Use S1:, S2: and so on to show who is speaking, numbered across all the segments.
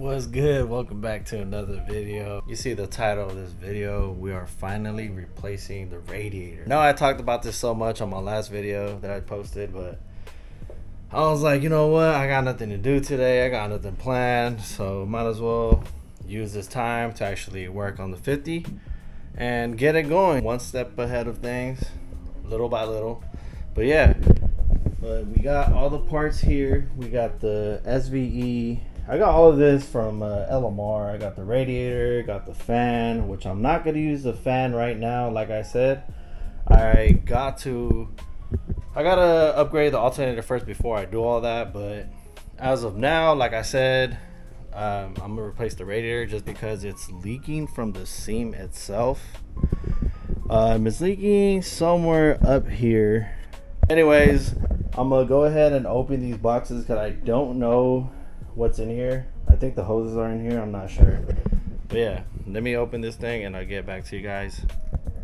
S1: What's good? Welcome back to another video. You see the title of this video, we are finally replacing the radiator. Now, I talked about this so much on my last video that I posted, but I was like, you know what, I got nothing to do today, I got nothing planned, so might as well use this time to actually work on the 50 and get it going one step ahead of things, little by little. But yeah, we got all the parts here. We got the SVE. I got all of this from LMR. I got the radiator, got the fan, which I'm not going to use the fan right now. Like I said, I gotta upgrade the alternator first before I do all that. But as of now, like I said, I'm going to replace the radiator just because it's leaking from the seam itself. It's leaking somewhere up here. Anyways, I'm going to go ahead and open these boxes because I don't know what's in here. I think the hoses are in here, I'm not sure. But yeah, let me open this thing and I'll get back to you guys.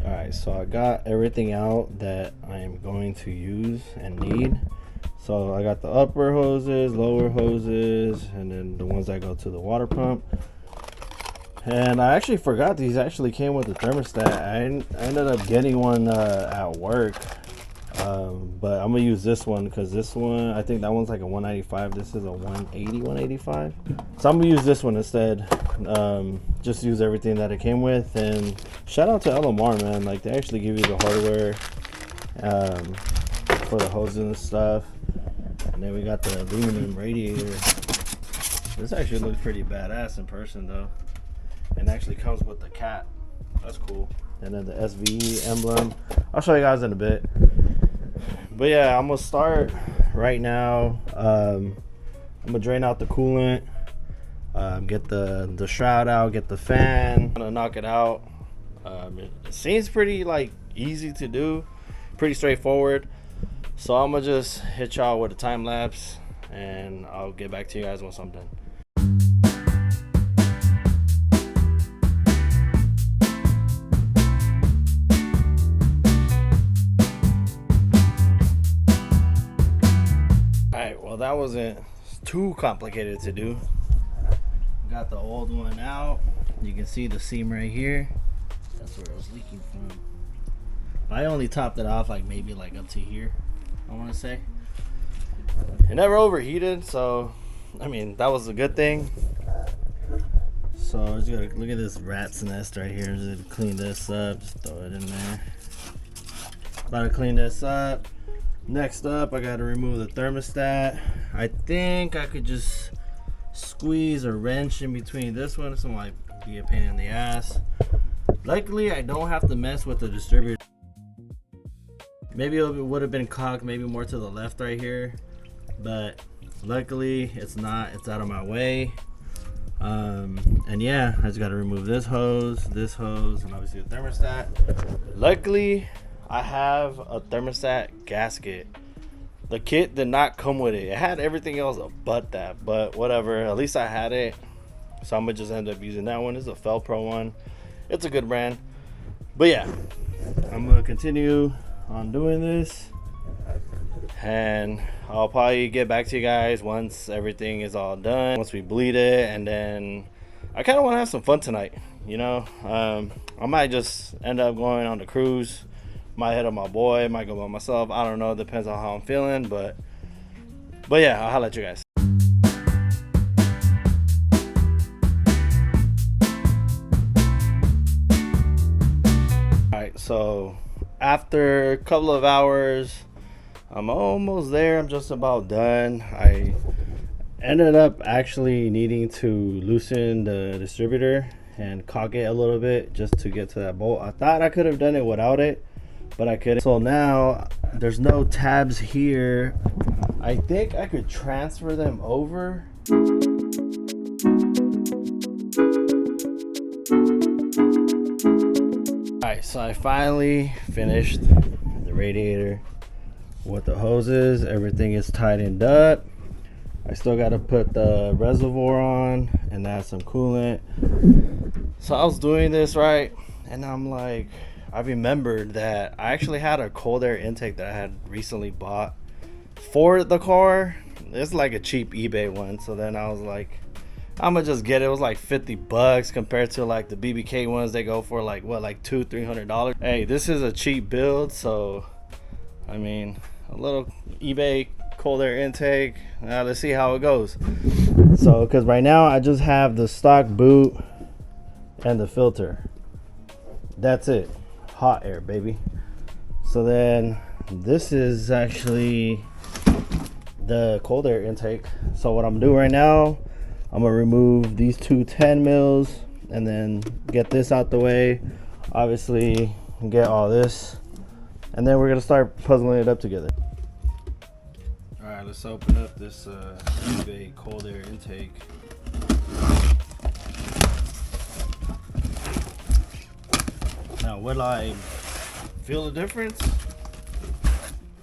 S1: Alright, so I got everything out that I am going to use and need. So I got the upper hoses, lower hoses, and then the ones that go to the water pump. And I actually forgot these actually came with the thermostat. I ended up getting one at work. But I'm gonna use this one because this one, I think that one's like a 195. This is a 180, 185. So I'm gonna use this one instead. Just use everything that it came with. And shout out to LMR, man. Like, they actually give you the hardware for the hoses and stuff. And then we got the aluminum radiator. This actually looks pretty badass in person though. And actually comes with the cat. That's cool. And then the SVE emblem. I'll show you guys in a bit. But yeah, I'm gonna start right now. I'm gonna drain out the coolant, get the shroud out, get the fan. I'm gonna knock it out. It seems pretty like easy to do, pretty straightforward. So I'm gonna just hit y'all with a time lapse, and I'll get back to you guys once I'm done. Well, that wasn't too complicated to do. Got the old one out. You can see the seam right here. That's where it was leaking from. I only topped it off like maybe like up to here, I want to say. It never overheated, so I mean that was a good thing. So I just gotta look at this rat's nest right here. Just clean this up. Just throw it in there. About to clean this up. Next up, I gotta remove the thermostat. I think I could just squeeze a wrench in between this one. This one might be a pain in the ass. Luckily, I don't have to mess with the distributor. Maybe it would have been cocked maybe more to the left right here, but luckily it's not. It's out of my way. And yeah, I just gotta remove this hose, and obviously the thermostat. Luckily, I have a thermostat gasket. The kit did not come with it. It had everything else but that, but whatever. At least I had it. So I'm gonna just end up using that one. It's a Felpro one. It's a good brand. But yeah, I'm gonna continue on doing this. And I'll probably get back to you guys once everything is all done. Once we bleed it, and then I kind of want to have some fun tonight. You know, I might just end up going on the cruise. Might hit up my boy, might go by myself. I don't know. Depends on how I'm feeling, but yeah, I'll holler at you guys. All right, so after a couple of hours, I'm almost there. I'm just about done. I ended up actually needing to loosen the distributor and cock it a little bit just to get to that bolt. I thought I could have done it without it, but I couldn't. So now there's no tabs here. I think I could transfer them over. Alright, so I finally finished the radiator with the hoses. Everything is tightened up. I still got to put the reservoir on and add some coolant. So I was doing this right, and I'm like, I remembered that I actually had a cold air intake that I had recently bought for the car. It's like a cheap eBay one. So then I was like, I'm gonna just get it. It was like 50 bucks compared to like the BBK ones. They go for like what, like $200-300. Hey, this is a cheap build, so I mean, a little eBay cold air intake. Now let's see how it goes. So because right now I just have the stock boot and the filter. That's it. Hot air, baby. So then this is actually the cold air intake. So what I'm gonna do right now, I'm gonna remove these two 10 mils and then get this out the way. Obviously get all this, and then we're gonna start puzzling it up together. All right, let's open up this eBay cold air intake. Now, will I feel a difference?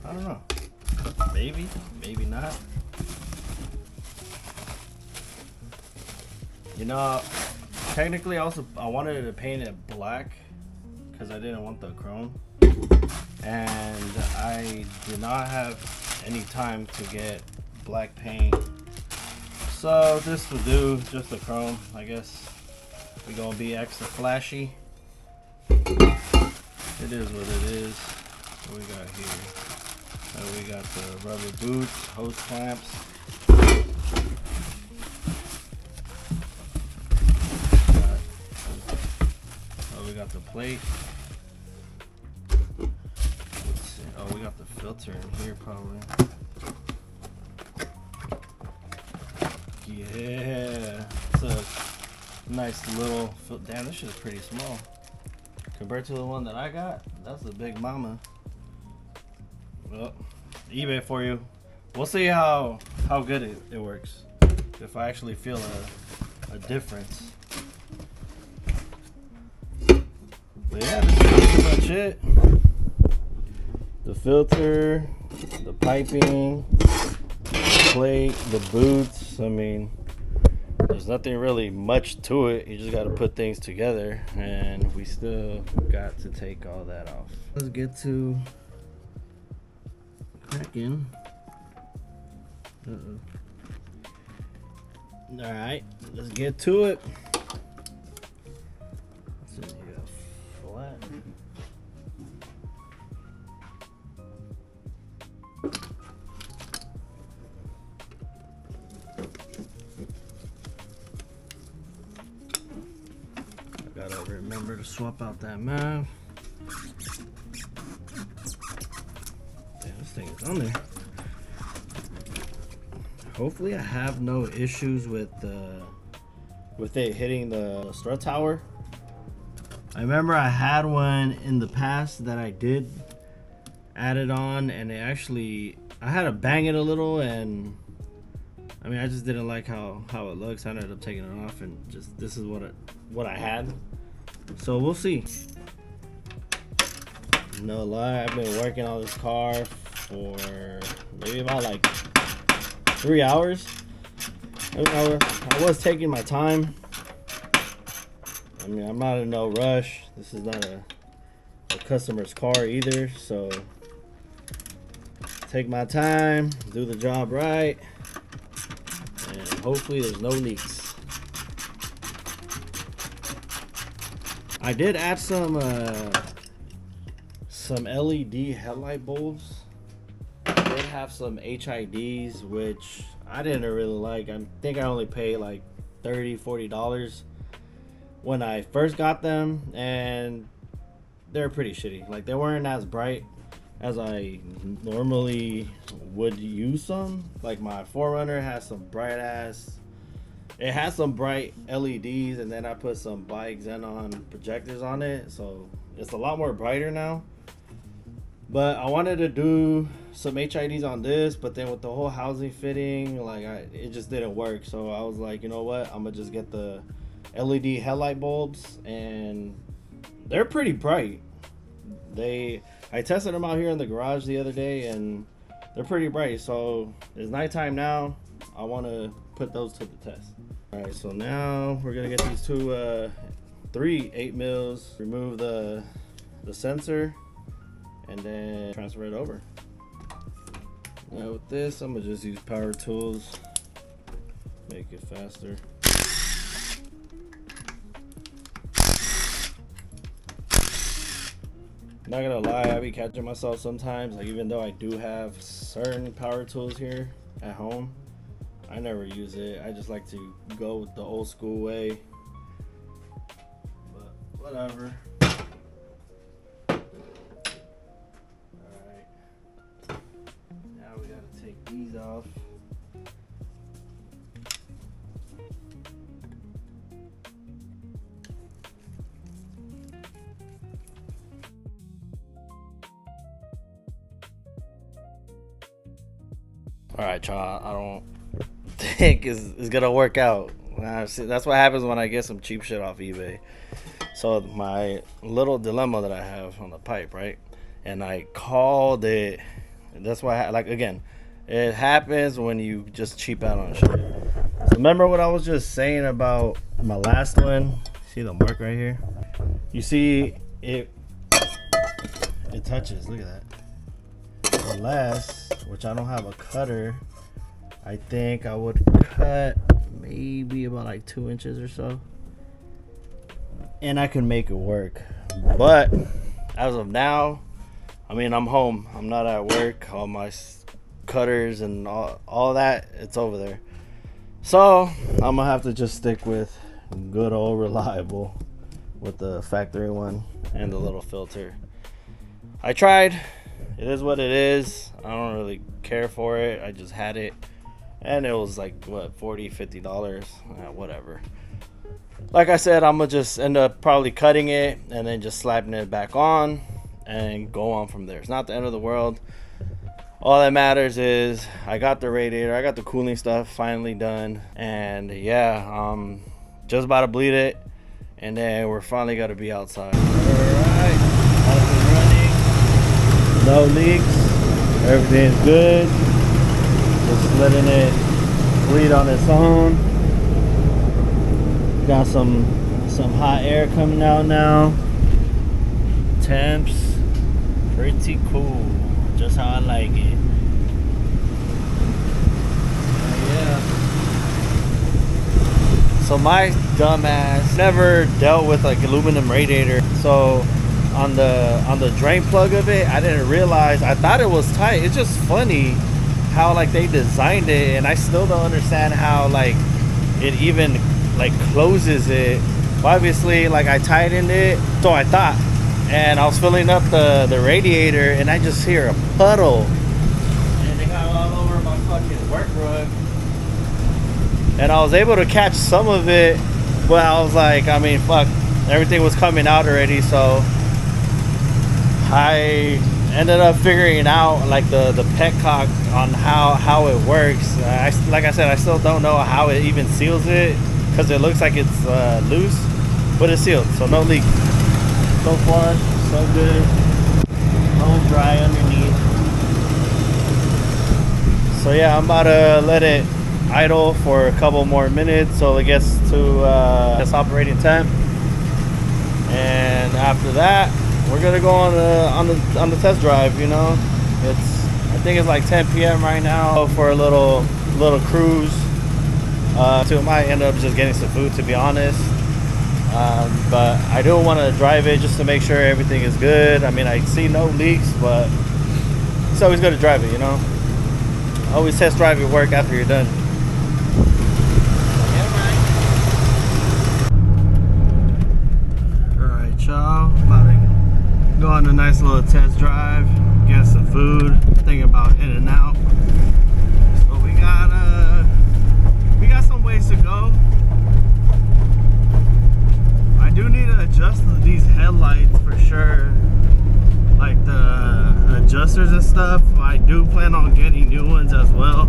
S1: I don't know. Maybe, maybe not. You know, technically I wanted to paint it black because I didn't want the chrome, and I did not have any time to get black paint, so this will do, just the chrome. I guess we're gonna be extra flashy. It is what it is. What we got here? We got the rubber boots, hose clamps. We got the plate. Let's see. Oh, we got the filter in here probably. Yeah, it's a nice little filter. Damn, this shit is pretty small compared to the one that I got. That's a big mama. Well, eBay for you. We'll see how good it works, if I actually feel a difference. But yeah, this is pretty much it. The filter, the piping, the plate, the boots. I mean, there's nothing really much to it. You just got to put things together, and we still got to take all that off. Let's get to cracking. All right, let's get to it. What's in here? Flat. I gotta remember to swap out that map. Damn, this thing is on there. Hopefully I have no issues with it hitting the strut tower. I remember I had one in the past that I did add it on, and it actually, I had to bang it a little, and I mean, I just didn't like how it looks. I ended up taking it off, and just, this is what I had. So we'll see. No lie, I've been working on this car for maybe about like 3 hours. I was taking my time. I mean, I'm not in no rush. This is not a customer's car either, so take my time, do the job right, and hopefully there's no leaks. I did add some LED headlight bulbs. I did have some HIDs, which I didn't really like. I think I only paid like $30-40 when I first got them, and they're pretty shitty. Like, they weren't as bright as I normally would use them. Like, my 4Runner has some bright ass, it has some bright LEDs, and then I put some bike xenon projectors on it, so it's a lot more brighter now. But I wanted to do some HIDs on this, but then with the whole housing fitting, like, it just didn't work. So I was like, you know what, I'm gonna just get the LED headlight bulbs, and they're pretty bright. I tested them out here in the garage the other day, and they're pretty bright. So it's nighttime now. I want to put those to the test. All right, so now we're gonna get these three 8 mils, remove the sensor, and then transfer it over. Now with this, I'm gonna just use power tools, make it faster. Not gonna lie, I be catching myself sometimes, like even though I do have certain power tools here at home, I never use it. I just like to go with the old school way. But whatever. Alright. Now we gotta take these off. All right, y'all. I don't think it's gonna work out. That's what happens when I get some cheap shit off eBay. So my little dilemma that I have on the pipe, right? And I called it. That's why, like, again, it happens when you just cheap out on shit. So remember what I was just saying about my last one? See the mark right here? You see it? It touches. Look at that. Unless, which I don't have a cutter, I think I would cut maybe about like 2 inches or so, and I can make it work. But as of now, I mean, I'm home, I'm not at work. All my cutters and all that, it's over there. So I'm gonna have to just stick with good old reliable with the factory one and the little filter. I tried. It is what it is. I don't really care for it. I just had it, and it was like what, $40-$50. Whatever. Like I said, I'm gonna just end up probably cutting it and then just slapping it back on and go on from there. It's not the end of the world. All that matters is I got the radiator, I got the cooling stuff finally done, and yeah, just about to bleed it, and then we're finally gonna be outside. All right, up and running. No leaks, everything's good. Just letting it bleed on its own. Got some hot air coming out now. Temps pretty cool, just how I like it. Yeah. So my dumbass never dealt with like aluminum radiator. So on the drain plug of it, I didn't realize. I thought it was tight. It's just funny how like they designed it, and I still don't understand how like it even like closes it. Well, obviously, like I tightened it, so I thought, and I was filling up the radiator, and I just hear a puddle, and it got all over my fucking work rug. And I was able to catch some of it, but I was like, I mean, fuck, everything was coming out already, so I ended up figuring out like the petcock on how it works. Like I said, I still don't know how it even seals it, because it looks like it's loose, but it's sealed, so no leak. So far, so good. Home dry underneath. So yeah, I'm about to let it idle for a couple more minutes so it gets to its operating temp, and after that we're gonna go on the test drive. You know, I think it's like 10 p.m. right now for a little cruise. So it might end up just getting some food, to be honest. But I do want to drive it just to make sure everything is good. I mean, I see no leaks, but it's always good to drive it, you know. Always test drive your work after you're done. Alright, y'all. About to go on a nice little test drive, get some food, thinking about in and out. So we got some ways to go. I do need to adjust these headlights for sure, like the adjusters and stuff. I do plan on getting new ones as well,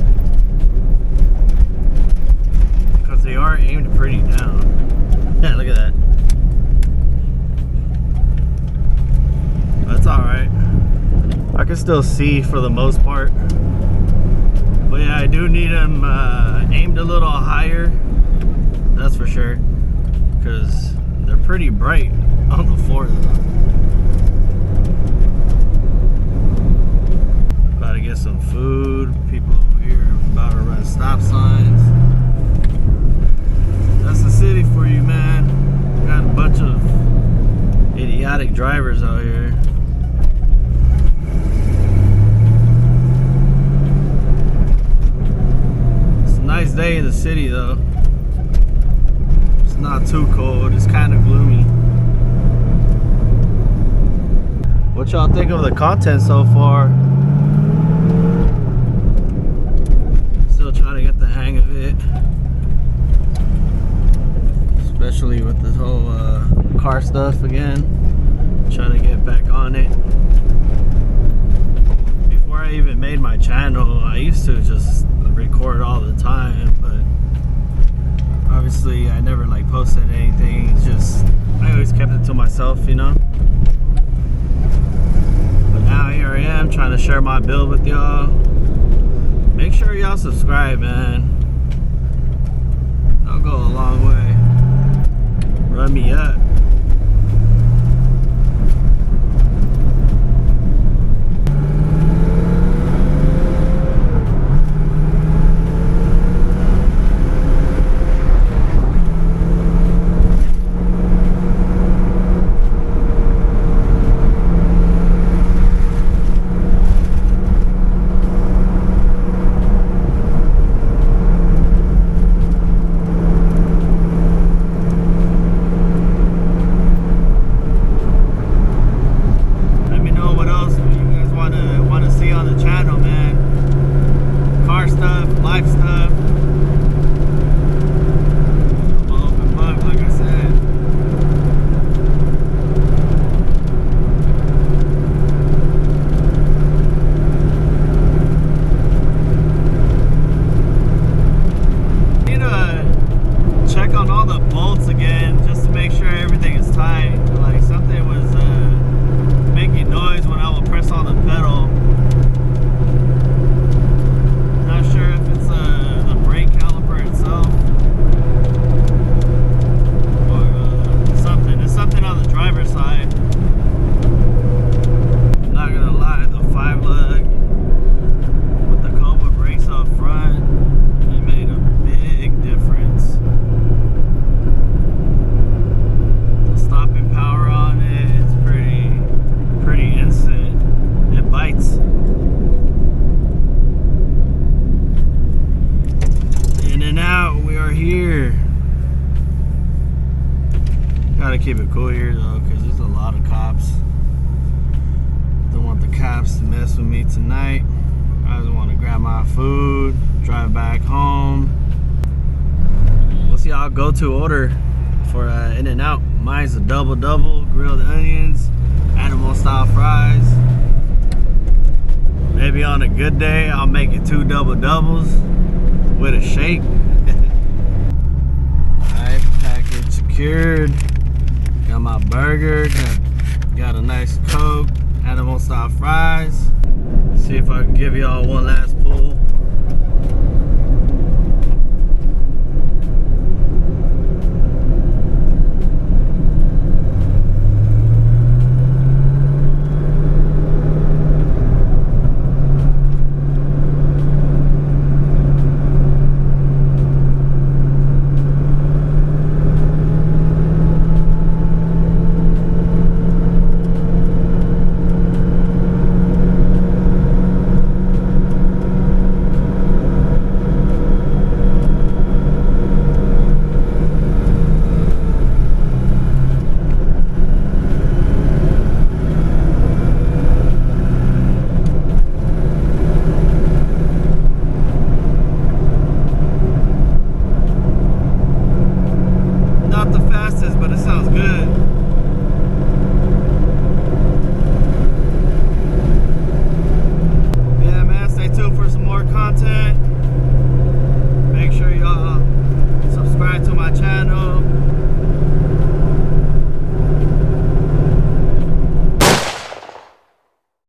S1: because they are aimed pretty down. Yeah, look at that. That's alright. I can still see for the most part. But yeah, I do need them aimed a little higher. That's for sure. Because they're pretty bright on the floor though. About to get some food. People over here are about to run stop signs. That's the city for you, man. Got a bunch of idiotic drivers out here. City though. It's not too cold, it's kind of gloomy. What y'all think of the content so far? Still trying to get the hang of it. Especially with this whole car stuff again. Trying to get back on it. Before I even made my channel, I used to just record all the time, but obviously I never like posted anything. It's just, I always kept it to myself, you know. But now here I am trying to share my build with y'all. Make sure y'all subscribe, man. That'll go a long way. Run me up. Gotta keep it cool here though, because there's a lot of cops. Don't want the cops to mess with me tonight. I just want to grab my food, drive back home. What's y'all go-to order for In-N-Out? Mine's a double, grilled onions, animal style fries. Maybe on a good day, I'll make it 2 doubles with a shake. Alright, package secured. Got my burger, got a nice Coke, animal style fries. See if I can give y'all one last pull.